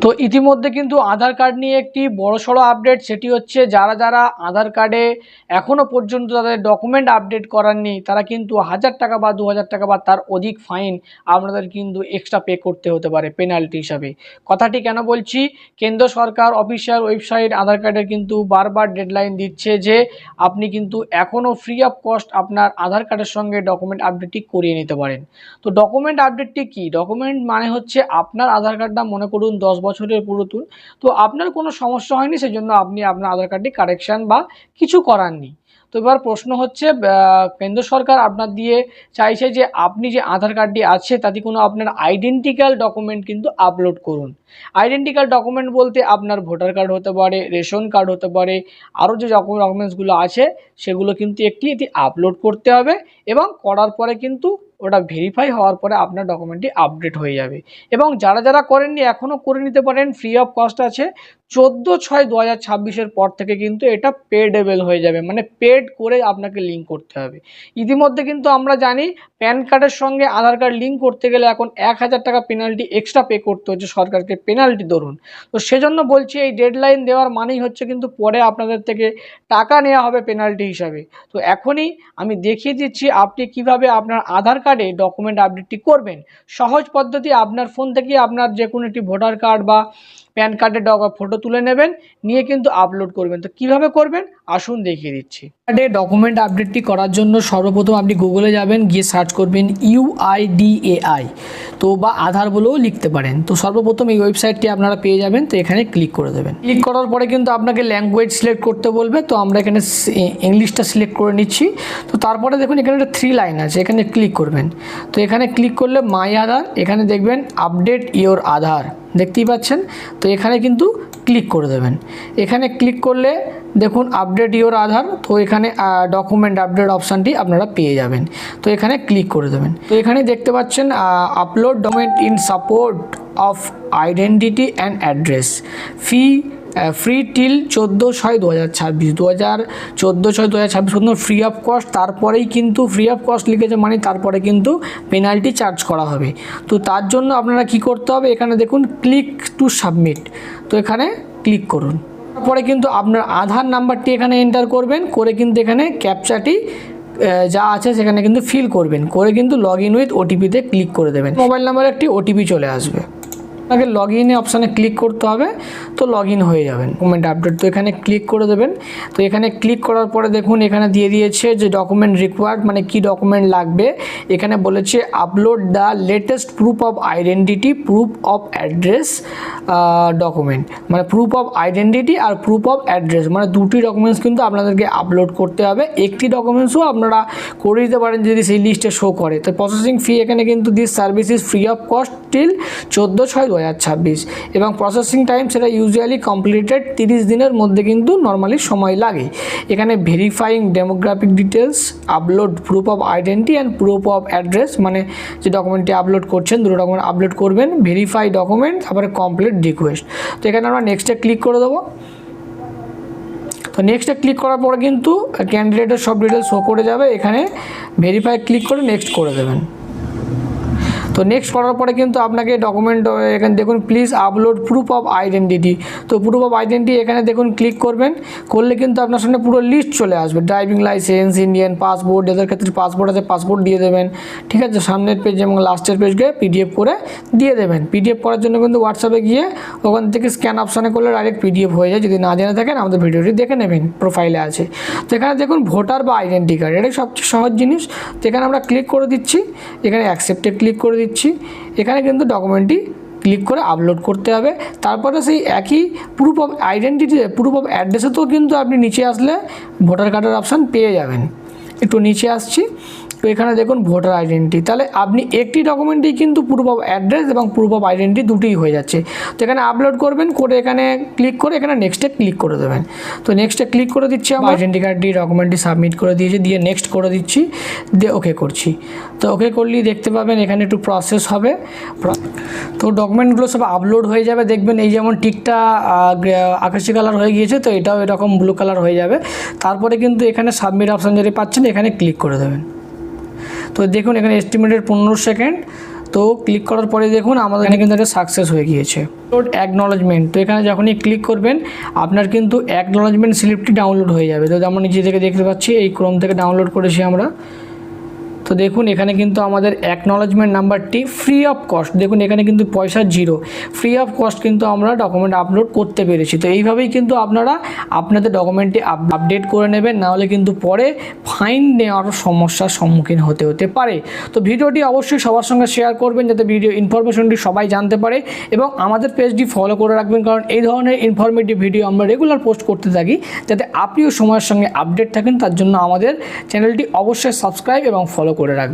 তো ইতিমধ্যে কিন্তু আধার কার্ড নিয়ে একটি বড়সড় আপডেট, সেটি হচ্ছে যারা যারা আধার কার্ডে এখনও পর্যন্ত তাদের ডকুমেন্ট আপডেট করাননি তারা কিন্তু 1000 টাকা বা 2000 টাকা বা তার অধিক ফাইন আপনাদের কিন্তু এক্সট্রা পে করতে হতে পারে পেনাল্টি হিসাবে। কথাটি কেন বলছি, কেন্দ্র সরকার অফিসিয়াল ওয়েবসাইট আধার কার্ডের কিন্তু বারবার ডেডলাইন দিচ্ছে যে আপনি কিন্তু এখনও ফ্রি অফ কস্ট আপনার আধার কার্ডের সঙ্গে ডকুমেন্ট আপডেটটি করিয়ে নিতে পারেন। তো ডকুমেন্ট আপডেটটি কী? ডকুমেন্ট মানে হচ্ছে আপনার আধার কার্ডটা মনে করুন 10 বছরের পুরাতন, তো আপনার কোনো সমস্যা হয়নি, সেজন্য আপনি আপনার আধার কার্ডটি কারেকশান বা কিছু করাননি। তো এবার প্রশ্ন হচ্ছে কেন্দ্র সরকার আপনার দিয়ে চাইছে যে আপনি যে আধার কার্ডটি আছে তাতে কোনো আপনার আইডেন্টিক্যাল ডকুমেন্ট কিন্তু আপলোড করুন। আইডেন্টিক্যাল ডকুমেন্ট বলতে আপনার ভোটার কার্ড হতে পারে, রেশন কার্ড হতে পারে, আরও যে ডকুমেন্টসগুলো আছে সেগুলো কিন্তু একটি আপলোড করতে হবে এবং করার পরে কিন্তু ওটা ভেরিফাই হওয়ার পরে আপনার ডকুমেন্টটি আপডেট হয়ে যাবে। এবং যারা যারা করেননি এখনও করে নিতে পারেন, ফ্রি অফ কস্ট আছে। 14/6/2026 পর থেকে কিন্তু এটা পেডেবল হয়ে যাবে, মানে পেড করে আপনাকে লিঙ্ক করতে হবে। ইতিমধ্যে কিন্তু আমরা জানি প্যান কার্ডের সঙ্গে আধার কার্ড লিঙ্ক করতে গেলে এখন 1000 টাকা পেনাল্টি এক্সট্রা পে করতে হচ্ছে সরকারকে, পেনাল্টি ধরুন। তো সেজন্য বলছি এই ডেডলাইন দেওয়ার মানেই হচ্ছে কিন্তু পরে আপনাদের থেকে টাকা নেওয়া হবে পেনাল্টি হিসাবে। তো এখনই আমি দেখিয়ে দিচ্ছি আপনি কিভাবে আপনার আধার কার্ডে ডকুমেন্ট আপডেটটি করবেন। সহজ পদ্ধতি, আপনার ফোন থেকে আপনার যে কোনো একটি ভোটার কার্ড বা প্যান কার্ডের ফটো তুলে নেবেন, নিয়ে কিন্তু আপলোড করবেন। তো কিভাবে করবেন আসুন দেখিয়ে দিচ্ছি। কার্ডে ডকুমেন্ট আপডেটটি করার জন্য সর্বপ্রথম আপনি গুগলে যাবেন, গিয়ে সার্চ করবেন UIDAI, তো বা আধার বলেও লিখতে পারেন। তো সর্বপ্রথম এই ওয়েবসাইটটি আপনারা পেয়ে যাবেন, তো এখানে ক্লিক করে দেবেন। ক্লিক করার পরে কিন্তু আপনাকে ল্যাঙ্গুয়েজ সিলেক্ট করতে বলবে, তো আমরা এখানে ইংলিশটা সিলেক্ট করে নিচ্ছি। তো তারপরে দেখুন এখানে একটা 3 লাইন আছে, এখানে ক্লিক করবেন। তো এখানে ক্লিক করলে মাই আধার, এখানে দেখবেন আপডেট ইওর আধার, দেখতেই পাচ্ছেন। তো এখানে কিন্তু ক্লিক করে দেবেন। এখানে ক্লিক করলে দেখুন আপডেট ইওর আধার, তো এখানে ডকুমেন্ট আপডেট অপশানটি আপনারা পেয়ে যাবেন। তো এখানে ক্লিক করে দেবেন। তো এখানে দেখতে পাচ্ছেন upload document in support of identity and address free till 14/6/2026 14/6/2026 পর্যন্ত ফ্রি অফ কস্ট। তারপরেই কিন্তু ফ্রি অফ কস্ট লিখেছে মানে তারপরে কিন্তু পেনাল্টি চার্জ করা হবে। তো তার জন্য আপনারা কি করতে হবে, এখানে দেখুন ক্লিক টু সাবমিট, তো এখানে ক্লিক করুন। তারপরে কিন্তু আপনার আধার নাম্বারটি এখানে এন্টার করবেন, করে কিন্তু এখানে ক্যাপচাটি যা আছে সেখানে কিন্তু ফিল করবেন, করে কিন্তু লগ ইন উইথ ওটিপিতে ক্লিক করে দেবেন। মোবাইল নাম্বারে একটি ওটিপি চলে আসবে, আপনাকে লগ ইনে অপশানে ক্লিক করতে হবে, তো লগ ইন হয়ে যাবেন। ডকুমেন্ট আপডেট, তো এখানে ক্লিক করে দেবেন। তো এখানে ক্লিক করার পরে দেখুন এখানে দিয়ে দিয়েছে যে ডকুমেন্ট রিকোয়ার্ড, মানে কি ডকুমেন্ট লাগবে। এখানে বলেছে upload the latest proof of identity, proof of address document, মানে প্রুফ অফ আইডেন্টিটি আর প্রুফ অফ অ্যাড্রেস, মানে দুটি ডকুমেন্টস কিন্তু আপনাদেরকে আপলোড করতে হবে। একটি ডকুমেন্টসও আপনারা করে দিতে পারেন যদি সেই লিস্টে শো করে। তো প্রসেসিং ফি এখানে কিন্তু this service is free of cost till 14/6/2026 এবং প্রসেসিং টাইম সেটা ইউজুয়ালি কমপ্লিটেড 30 দিনের মধ্যে কিন্তু নর্মালি সময় লাগে। এখানে verifying demographic details, upload proof of identity and proof of address, মানে যে ডকুমেন্টটি আপলোড করছেন দুটো ডকুমেন্ট আপলোড করবেন, ভেরিফাই ডকুমেন্ট, তারপরে কমপ্লিট রিকোয়েস্ট। তো এখানে আমরা নেক্সটে ক্লিক করে দেবো। তো নেক্সটে ক্লিক করার পরে কিন্তু ক্যান্ডিডেটের সব ডিটেলস শো করে যাবে। এখানে ভেরিফাই ক্লিক করে নেক্সট করে দেবেন। তো নেক্সট করার পরে কিন্তু আপনাকে ডকুমেন্ট এখানে দেখুন please upload proof of identity, তো প্রুফ অফ আইডেন্টিটি এখানে দেখুন ক্লিক করবেন, করলে কিন্তু আপনার সামনে পুরো লিস্ট চলে আসবে। ড্রাইভিং লাইসেন্স, ইন্ডিয়ান পাসপোর্ট, যাদের ক্ষেত্রে পাসপোর্ট আছে পাসপোর্ট দিয়ে দেবেন, ঠিক আছে। সামনের পেজ এবং লাস্টের পেজকে পিডিএফ করে দিয়ে দেবেন। পিডিএফ করার জন্য কিন্তু হোয়াটসঅ্যাপে গিয়ে ওখান থেকে স্ক্যান অপশানে করলে ডাইরেক্ট পিডিএফ হয়ে যায়। যদি না জেনে থাকেন আমাদের ভিডিওটি দেখে নেবেন, প্রোফাইলে আছে। তো এখানে দেখুন ভোটার বা আইডেন্টি কার্ড, এটাই সবচেয়ে সহজ জিনিস। তো এখানে আমরা ক্লিক করে দিচ্ছি, এখানে অ্যাকসেপ্টে ক্লিক করে দিচ্ছি। এখানে কিন্তু ডকুমেন্টটি ক্লিক করে আপলোড করতে হবে। তারপরে সেই একই proof of identity, proof of অ্যাড্রেসেতেও কিন্তু আপনি নিচে আসলে ভোটার কার্ডের অপশান পেয়ে যাবেন। একটু নিচে আসছি, তো এখানে দেখুন ভোটার আইডেন্টি, তাহলে আপনি একটি ডকুমেন্টেই কিন্তু প্রুফ অফ অ্যাড্রেস এবং প্রুফ অফ আইডেন্টি দুটোই হয়ে যাচ্ছে। তো এখানে আপলোড করবেন, করে এখানে ক্লিক করে এখানে নেক্সটে ক্লিক করে দেবেন। তো নেক্সটে ক্লিক করে দিচ্ছি, আমার আইডেন্টি কার্ডটি ডকুমেন্টটি সাবমিট করে দিয়েছি, দিয়ে নেক্সট করে দিচ্ছি, দিয়ে ওকে করছি। তো ওকে করলেই দেখতে পাবেন এখানে একটু প্রসেস হবে। তো ডকুমেন্টগুলো সব আপলোড হয়ে যাবে, দেখবেন এই যেমন টিকটা আকাশি কালার হয়ে গিয়েছে, তো এটাও এরকম ব্লু কালার হয়ে যাবে। তারপরে কিন্তু এখানে সাবমিট অপশান যেটা পাচ্ছেন এখানে ক্লিক করে দেবেন। তো দেখুন এখানে এস্টিমেটেড 15 সেকেন্ড। তো ক্লিক করার পরে দেখুন আমাদের এখানে কিন্তু একটা সাকসেস হয়ে গিয়েছে। অ্যাকনলেজমেন্ট, তো এখানে যখনই ক্লিক করবেন আপনার কিন্তু অ্যাকনলেজমেন্ট স্লিপটি ডাউনলোড হয়ে যাবে। তো আমরা নিজে থেকে দেখতে পাচ্ছি এই ক্রোম থেকে ডাউনলোড করেছি আমরা। তো দেখুন এখানে কিন্তু আমাদের অ্যাকনলেজমেন্ট নাম্বারটি ফ্রি অফ কস্ট, দেখুন এখানে কিন্তু পয়সা জিরো, ফ্রি অফ কস্ট কিন্তু আমরা ডকুমেন্ট আপলোড করতে পেরেছি। তো এইভাবেই কিন্তু আপনারা আপনাদের ডকুমেন্টটি আপডেট করে নেবেন, নাহলে কিন্তু পরে ফাইন নেওয়ার সমস্যার সম্মুখীন হতে পারে। তো ভিডিওটি অবশ্যই সবার সঙ্গে শেয়ার করবেন যাতে ভিডিও ইনফরমেশনটি সবাই জানতে পারে, এবং আমাদের পেজটি ফলো করে রাখবেন, কারণ এই ধরনের ইনফরমেটিভ ভিডিও আমরা রেগুলার পোস্ট করতে থাকি, যাতে আপনিও সময়ের সঙ্গে আপডেট থাকেন। তার জন্য আমাদের চ্যানেলটি অবশ্যই সাবস্ক্রাইব এবং ফলো করে রাখবেন।